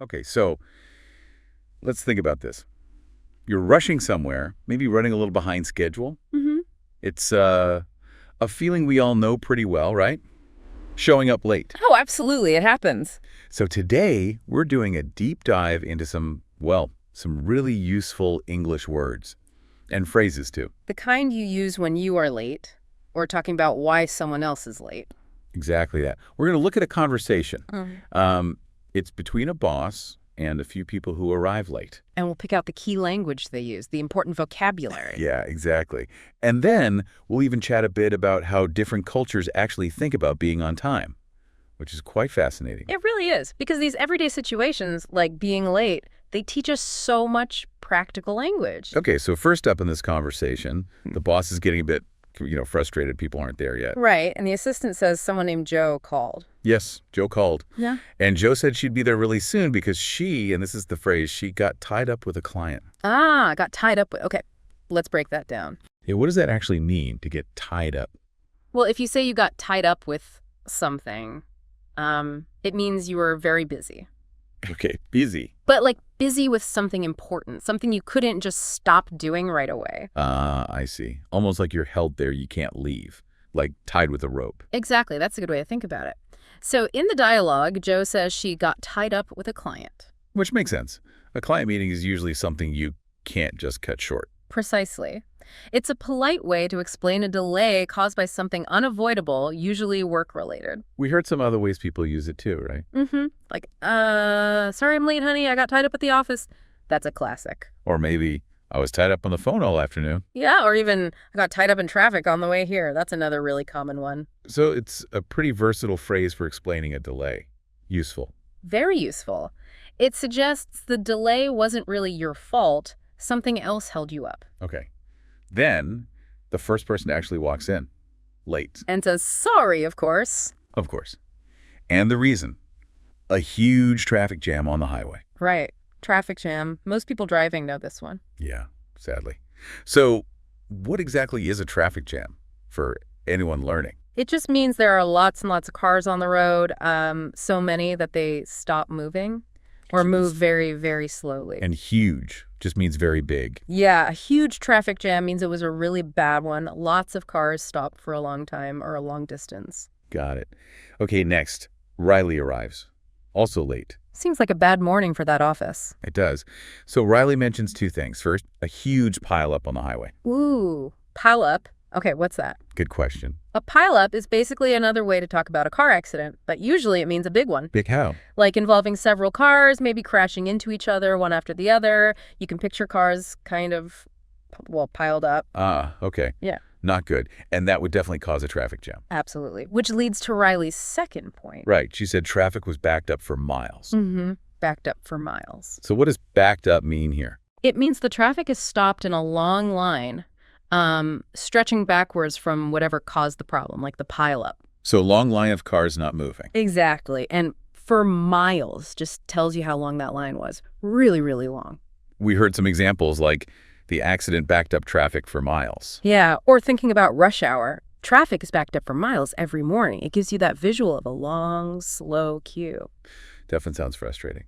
Okay, so let's think about this. You're rushing somewhere, maybe running a little behind schedule. Mm-hmm. It's a feeling we all know pretty well, right? Showing up late. Oh, absolutely. It happens. So today, we're doing a deep dive into some really useful English words and phrases, too. The kind you use when you are late, or talking about why someone else is late. Exactly that. We're going to look at a conversation. It's between a boss and a few people who arrive late. And we'll pick out the key language they use, the important vocabulary. Yeah, exactly. And then we'll even chat a bit about how different cultures actually think about being on time, which is quite fascinating. It really is, because these everyday situations, like being late, they teach us so much practical language. Okay, so first up in this conversation, the boss is getting a bit, frustrated. People aren't there yet. Right, and the assistant says someone named Joe called. Yes, Joe called. Yeah. And Joe said she'd be there really soon because she, and this is the phrase, she got tied up with a client. Got tied up with. Okay, let's break that down. Yeah, what does that actually mean, to get tied up? Well, if you say you got tied up with something, it means you were very busy. Okay, busy. But like busy with something important, something you couldn't just stop doing right away. I see. Almost like you're held there, you can't leave. Like tied with a rope. Exactly. That's a good way to think about it. So in the dialogue, Joe says she got tied up with a client. Which makes sense. A client meeting is usually something you can't just cut short. Precisely. It's a polite way to explain a delay caused by something unavoidable, usually work-related. We heard some other ways people use it too, right? Mm-hmm. Like, sorry I'm late, honey. I got tied up at the office. That's a classic. Or maybe, I was tied up on the phone all afternoon. Yeah, or even, I got tied up in traffic on the way here. That's another really common one. So it's a pretty versatile phrase for explaining a delay. Useful. Very useful. It suggests the delay wasn't really your fault. Something else held you up. Okay. Then, the first person actually walks in. Late. And says sorry, of course. Of course. And the reason. A huge traffic jam on the highway. Right. Traffic jam. Most people driving know this one. Yeah, sadly. So, what exactly is a traffic jam for anyone learning? It just means there are lots and lots of cars on the road, so many that they stop moving or move very, very slowly. And huge just means very big. Yeah, a huge traffic jam means it was a really bad one. Lots of cars stopped for a long time or a long distance. Got it. Okay, next. Riley arrives. Also late. Seems like a bad morning for that office. It does. So Riley mentions two things. First, a huge pileup on the highway. Ooh, pileup. Okay, what's that? Good question. A pileup is basically another way to talk about a car accident, but usually it means a big one. Big how? Like involving several cars, maybe crashing into each other, one after the other. You can picture cars kind of, piled up. Okay. Yeah. Not good. And that would definitely cause a traffic jam. Absolutely. Which leads to Riley's second point. Right. She said traffic was backed up for miles. Mm-hmm. Backed up for miles. So what does backed up mean here? It means the traffic is stopped in a long line, stretching backwards from whatever caused the problem, like the pileup. So long line of cars not moving. Exactly. And for miles just tells you how long that line was. Really, really long. We heard some examples like the accident backed up traffic for miles. Yeah, or thinking about rush hour. Traffic is backed up for miles every morning. It gives you that visual of a long, slow queue. Definitely sounds frustrating.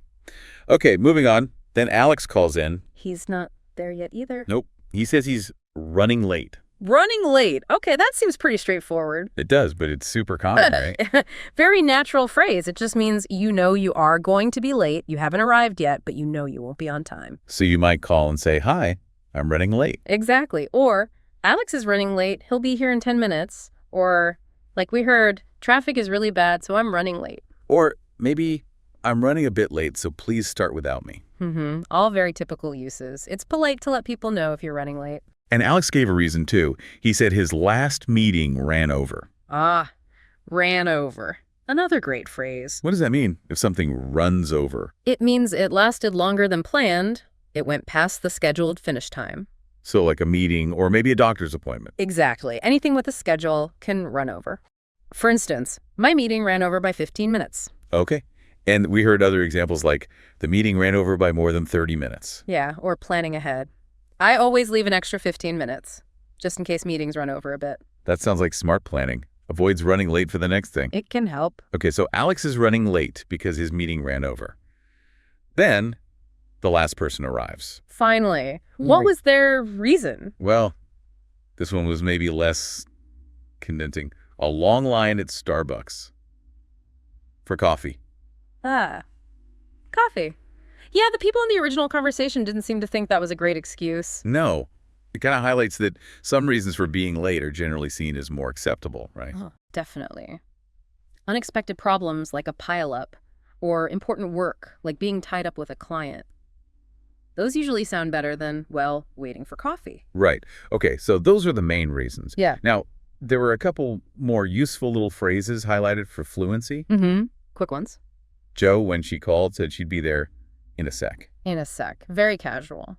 Okay, moving on. Then Alex calls in. He's not there yet either. Nope. He says he's running late. Running late. Okay, that seems pretty straightforward. It does, but it's super common, right? Very natural phrase. It just means you know you are going to be late. You haven't arrived yet, but you know you won't be on time. So you might call and say, hi, I'm running late. Exactly. Or, Alex is running late. He'll be here in 10 minutes. Or, like we heard, traffic is really bad, so I'm running late. Or maybe I'm running a bit late, so please start without me. Mm-hmm. All very typical uses. It's polite to let people know if you're running late. And Alex gave a reason, too. He said his last meeting ran over. Ran over. Another great phrase. What does that mean, if something runs over? It means it lasted longer than planned. It went past the scheduled finish time. So like a meeting or maybe a doctor's appointment. Exactly. Anything with a schedule can run over. For instance, my meeting ran over by 15 minutes. Okay. And we heard other examples like the meeting ran over by more than 30 minutes. Yeah, or planning ahead. I always leave an extra 15 minutes, just in case meetings run over a bit. That sounds like smart planning. Avoids running late for the next thing. It can help. Okay, so Alex is running late because his meeting ran over. Then, the last person arrives. Finally. What Right. was their reason? Well, this one was maybe less convincing. A long line at Starbucks for coffee. Ah, coffee. Yeah, the people in the original conversation didn't seem to think that was a great excuse. No. It kind of highlights that some reasons for being late are generally seen as more acceptable, right? Oh, definitely. Unexpected problems like a pileup, or important work like being tied up with a client. Those usually sound better than, well, waiting for coffee. Right. Okay, so those are the main reasons. Yeah. Now, there were a couple more useful little phrases highlighted for fluency. Mm-hmm. Quick ones. Jo, when she called, said she'd be there in a sec. In a sec. Very casual.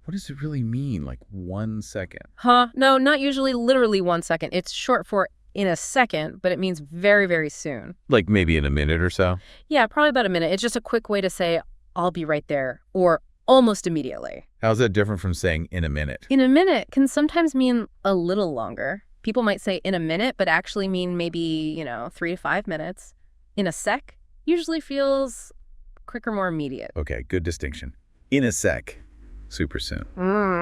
What does it really mean, like 1 second? Huh? No, not usually literally 1 second. It's short for in a second, but it means very, very soon. Like maybe in a minute or so? Yeah, probably about a minute. It's just a quick way to say, I'll be right there, or almost immediately. How's that different from saying in a minute? In a minute can sometimes mean a little longer. People might say in a minute, but actually mean maybe, 3 to 5 minutes. In a sec usually feels quicker, more immediate. Okay, good distinction. In a sec, super soon.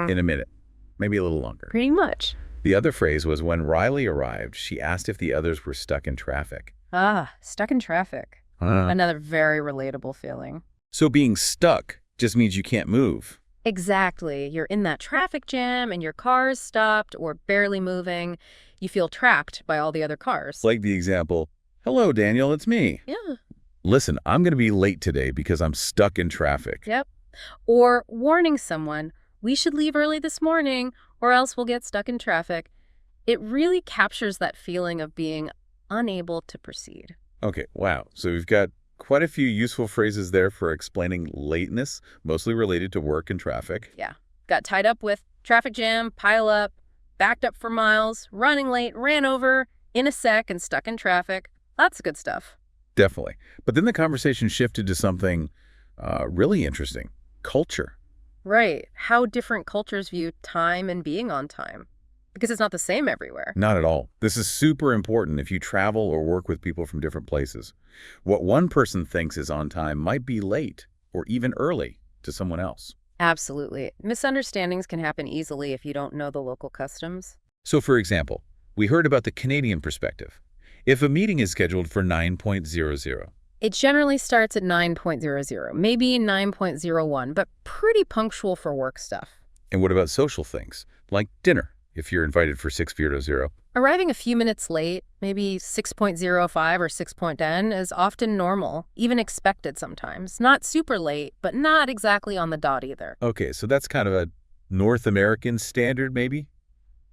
In a minute, maybe a little longer. Pretty much. The other phrase was when Riley arrived, she asked if the others were stuck in traffic. Ah, stuck in traffic. Another very relatable feeling. So being stuck just means you can't move. Exactly. You're in that traffic jam and your car's stopped or barely moving. You feel trapped by all the other cars. Like the example, hello, Daniel, it's me. Yeah. Listen, I'm going to be late today because I'm stuck in traffic. Yep. Or warning someone, we should leave early this morning or else we'll get stuck in traffic. It really captures that feeling of being unable to proceed. Okay, wow. So we've got quite a few useful phrases there for explaining lateness, mostly related to work and traffic. Yeah. Got tied up with traffic jam, pile up, backed up for miles, running late, ran over, in a sec, and stuck in traffic. Lots of good stuff. Definitely. But then the conversation shifted to something really interesting, culture. Right. How different cultures view time and being on time. Because it's not the same everywhere. Not at all. This is super important if you travel or work with people from different places. What one person thinks is on time might be late or even early to someone else. Absolutely. Misunderstandings can happen easily if you don't know the local customs. So, for example, we heard about the Canadian perspective. If a meeting is scheduled for 9:00, It generally starts at 9:00, maybe 9:01, but pretty punctual for work stuff. and what about social things, like dinner, if you're invited for 6:00? Arriving a few minutes late, maybe 6:05 or 6:10, is often normal, even expected sometimes. Not super late, but not exactly on the dot either. Okay, so that's kind of a North American standard, maybe?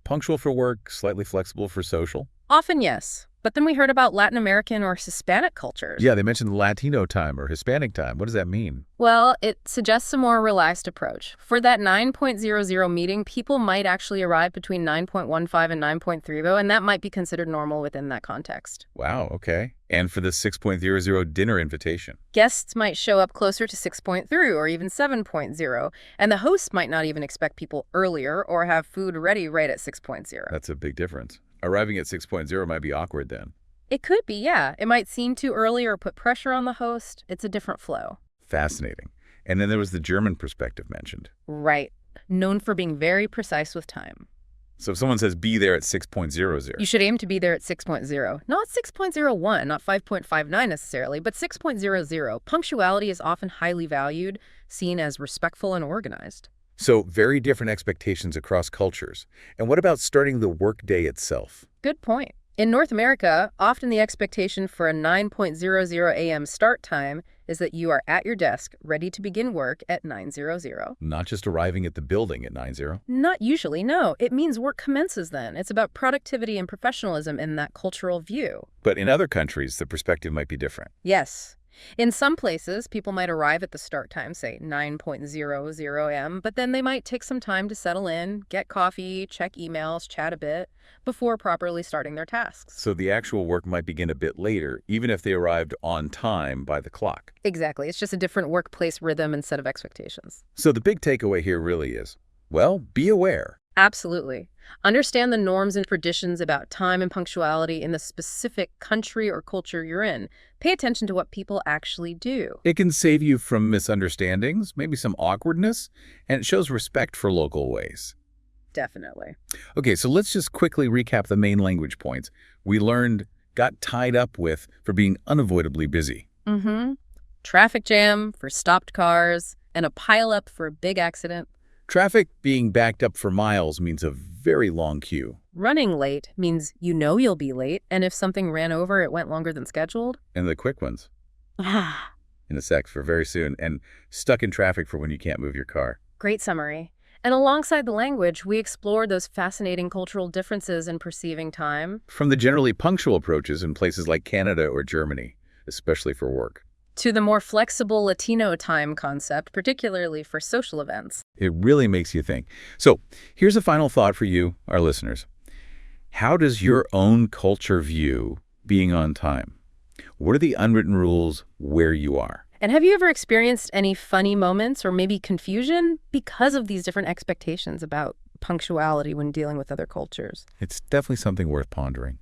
Punctual for work, slightly flexible for social? Often, yes. But then we heard about Latin American or Hispanic cultures. Yeah, they mentioned Latino time or Hispanic time. What does that mean? Well, it suggests a more relaxed approach. For that 9:00 meeting, people might actually arrive between 9:15 and 9:30, and that might be considered normal within that context. Wow, okay. And for the 6:00 dinner invitation? Guests might show up closer to 6:30 or even 7:00, and the host might not even expect people earlier or have food ready right at 6:00. That's a big difference. Arriving at 6:00 might be awkward then. It could be, yeah. It might seem too early or put pressure on the host. It's a different flow. Fascinating. And then there was the German perspective mentioned. Right. Known for being very precise with time. So if someone says be there at 6:00, You should aim to be there at 6:00. Not 6:01, not 5:59 necessarily, but 6:00. Punctuality is often highly valued, seen as respectful and organized. so very different expectations across cultures. And what about starting the workday itself? Good point. In North America, often the expectation for a 9:00 a.m. start time is that you are at your desk, ready to begin work at 9:00. Not just arriving at the building at 9:00. Not usually, no. It means work commences then. It's about productivity and professionalism in that cultural view. But in other countries, the perspective might be different. Yes. In some places, people might arrive at the start time, say 9:00 a.m., but then they might take some time to settle in, get coffee, check emails, chat a bit, before properly starting their tasks. So the actual work might begin a bit later, even if they arrived on time by the clock. Exactly. It's just a different workplace rhythm and set of expectations. So the big takeaway here really is, well, be aware. Absolutely. Understand the norms and traditions about time and punctuality in the specific country or culture you're in. Pay attention to what people actually do. It can save you from misunderstandings, maybe some awkwardness, and it shows respect for local ways. Definitely. Okay, so let's just quickly recap the main language points we learned, got tied up with for being unavoidably busy. Mm-hmm. Traffic jam for stopped cars and a pileup for a big accident. Traffic being backed up for miles means a very long queue. Running late means you know you'll be late, and if something ran over, it went longer than scheduled. And the quick ones, Ah, in a sec, for very soon, and stuck in traffic for when you can't move your car. great summary. And alongside the language, we explored those fascinating cultural differences in perceiving time, From the generally punctual approaches in places like Canada or Germany, especially for work. to the more flexible Latino time concept, particularly for social events. It really makes you think. So here's a final thought for you, our listeners. How does your own culture view being on time? What are the unwritten rules where you are? And have you ever experienced any funny moments or maybe confusion because of these different expectations about punctuality when dealing with other cultures? It's definitely something worth pondering.